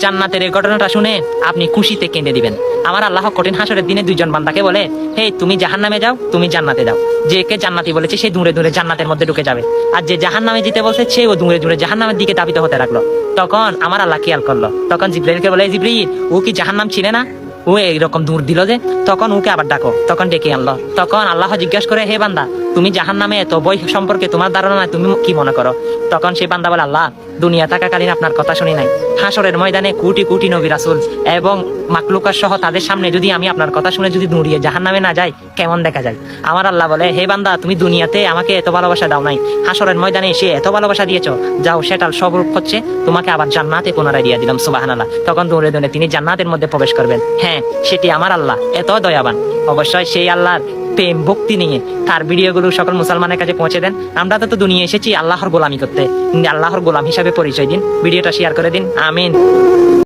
জান্নাতের এই ঘটনাটা শুনে আপনি খুশিতে কেঁদে দিবেন। আমার আল্লাহ কঠিন হাসরের দিনে দুইজন বান্দাকে বলে, হে তুমি জাহান্নামে যাও, তুমি জান্নাতে যাও। যে কে জান্নাতি বলেছে সে দূরে দূরে জান্নাতের মধ্যে ঢুকে যাবে, আর যে জাহান্নামে যেতে বলছে সেও দূরে দূরে জাহান্নামের দিকে ধাবিত হতে লাগলো। তখন আমার আল্লাহ খেয়াল করলো, তখন জিবরাইলকে বলে, জিবরিল ও কি জাহান্নাম ছিল না? ও এইরকম দূর দিল যে, তখন ওকে আবার ডাকো। তখন ডেকে আনলো। তখন আল্লাহ জিজ্ঞাসা করে, হে বান্দা, তুমি জাহান্নামে এত বই সম্পর্কে তোমার ধারণা নাই, তুমি কি মনে করো? তখন সে বান্দা বলে, আল্লাহ দুনিয়া থাকাকালীন আপনার কথা শুনি নাই, হাসরের ময়দানে কোটি কোটি নবী রাসূল এবং মাকলুকার সহ তাদের সামনে যদি আমি আপনার কথা শুনে যদি দৌড়িয়ে জাহান্নামে না যাই, কেমন দেখা যায়? আমার আল্লাহ বলে, হে বান্দা, তুমি দুনিয়াতে আমাকে এত ভালোবাসা দাও নাই, হাসরের ময়দানে এসে এত ভালোবাসা দিয়েছো, যাও সেটার স্বরূপ হচ্ছে তোমাকে আবার জান্নাতে পুনরায় দিয়ে দিলাম। সুবহানাল্লাহ। তখন দৌড়ে দৌড়ে তিনি জান্নাতের মধ্যে প্রবেশ করবেন। হ্যাঁ, সেটি আমার আল্লাহ এত দয়াবান। অবশ্যই সেই আল্লাহর প্রেম ভক্তি নিয়ে তার ভিডিওগুলো সকল মুসলমানের কাছে পৌঁছে দেন। আমরা তো দুনিয়া এসেছি আল্লাহর গোলামি করতে, আল্লাহর গোলাম হিসাবে পরিচয় দিন। ভিডিওটা শেয়ার করে দিন। আমিন।